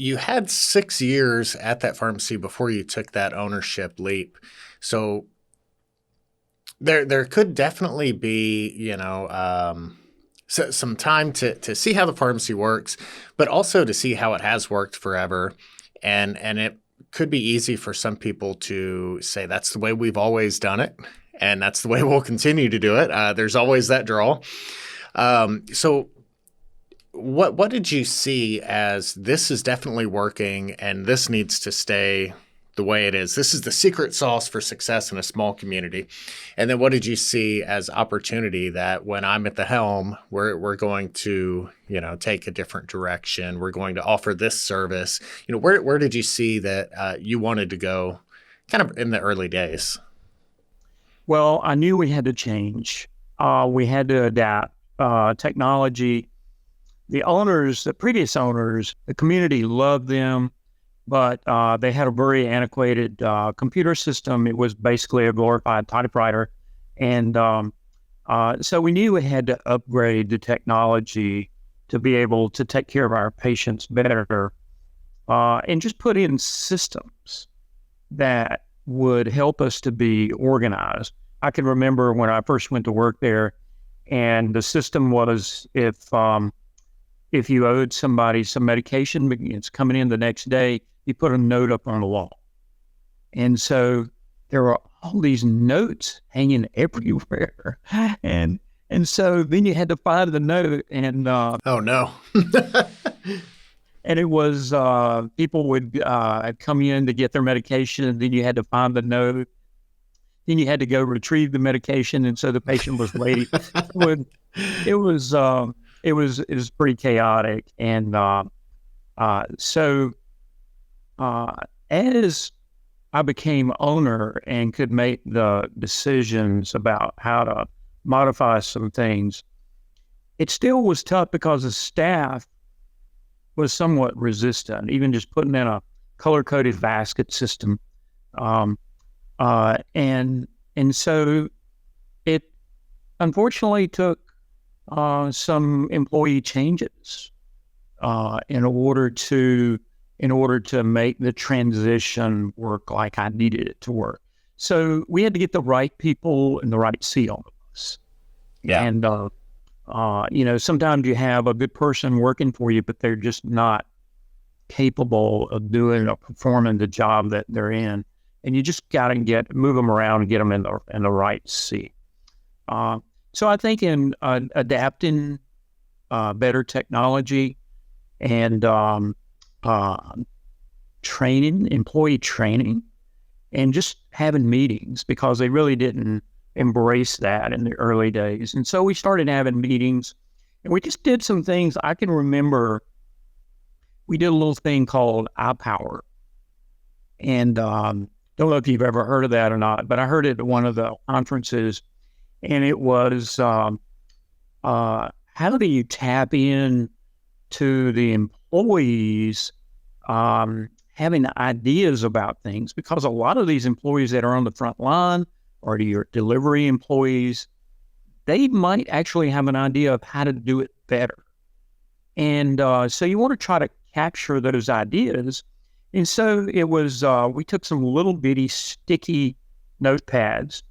you had 6 years at that pharmacy before you took that ownership leap. So there could definitely be, some time to see how the pharmacy works, but also to see how it has worked forever. And it could be easy for some people to say that's the way we've always done it, and that's the way we'll continue to do it. There's always that draw. So what did you see as this is definitely working and this needs to stay the way it is? This is the secret sauce for success in a small community. And then what did you see as opportunity that when I'm at the helm, we're going to, take a different direction. We're going to offer this service. Where did you see that you wanted to go kind of in the early days? Well, I knew we had to change. We had to adapt. Technology, the previous owners, the community loved them, but they had a very antiquated computer system. It was basically a glorified typewriter. And so we knew we had to upgrade the technology to be able to take care of our patients better and just put in systems that would help us to be organized. I can remember when I first went to work there, and the system was if you owed somebody some medication, it's coming in the next day, you put a note up on the wall. And so there were all these notes hanging everywhere. And so then you had to find the note and oh no. And it was people would come in to get their medication, and then you had to find the note. Then you had to go retrieve the medication, and so the patient was waiting. It was pretty chaotic, and so as I became owner and could make the decisions about how to modify some things, it still was tough because the staff was somewhat resistant, even just putting in a color-coded basket system. And so it unfortunately took some employee changes in order to make the transition work like I needed it to work. So we had to get the right people in the right seat on the bus. Yeah. And sometimes you have a good person working for you, but they're just not capable of doing or performing the job that they're in. And you just got to move them around and get them in the right seat. So I think in adapting better technology and employee training, and just having meetings, because they really didn't embrace that in the early days. And so we started having meetings, and we just did some things. I can remember we did a little thing called iPower. And don't know if you've ever heard of that or not, but I heard it at one of the conferences, and it was how do you tap in to the employees having ideas about things, because a lot of these employees that are on the front line or your delivery employees, they might actually have an idea of how to do it better. And so you want to try to capture those ideas. And so it was, we took some little bitty sticky notepads,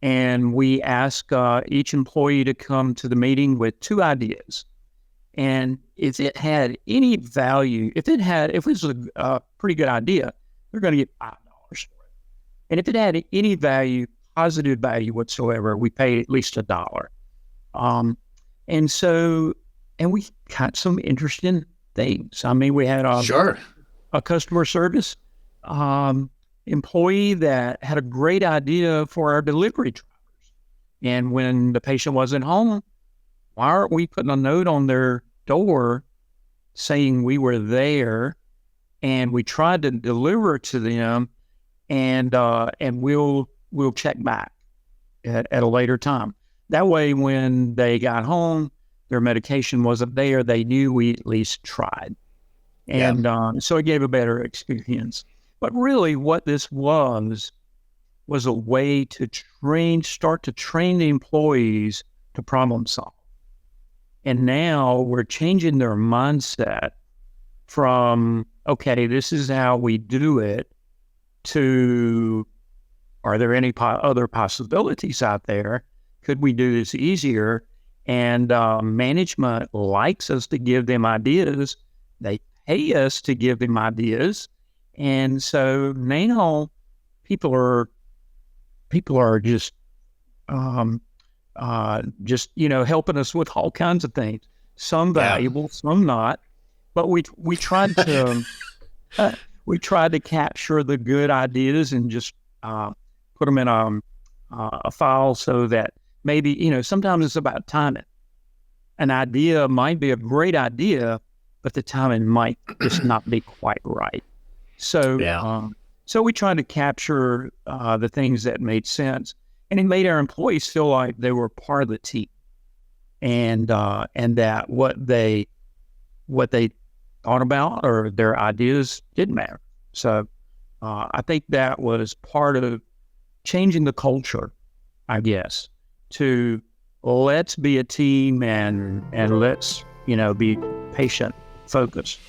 and we asked each employee to come to the meeting with 2 ideas. And if it had any value, if it was a pretty good idea, they're going to get $5 for it. And if it had any value, positive value whatsoever, we paid at least $1. And we got some interesting things. I mean, we had a customer service employee that had a great idea for our delivery drivers. And when the patient wasn't home, why aren't we putting a note on their door saying we were there and we tried to deliver to them, and we'll check back at a later time. That way, when they got home, their medication wasn't there. They knew we at least tried. And so it gave a better experience. But really what this was a way to start to train the employees to problem solve. And now we're changing their mindset from, okay, this is how we do it, to, are there any other possibilities out there? Could we do this easier? And management likes us to give them ideas. They pay us to give them ideas. And so now people are just helping us with all kinds of things. Some valuable, some not. But we tried to capture the good ideas and just put them in a file, so that maybe sometimes it's about timing. An idea might be a great idea, but the timing might just not be quite right. So so we tried to capture the things that made sense, and it made our employees feel like they were part of the team, and that what they thought about or their ideas didn't matter. So I think that was part of changing the culture, I guess, to let's be a team and let's be patient focused.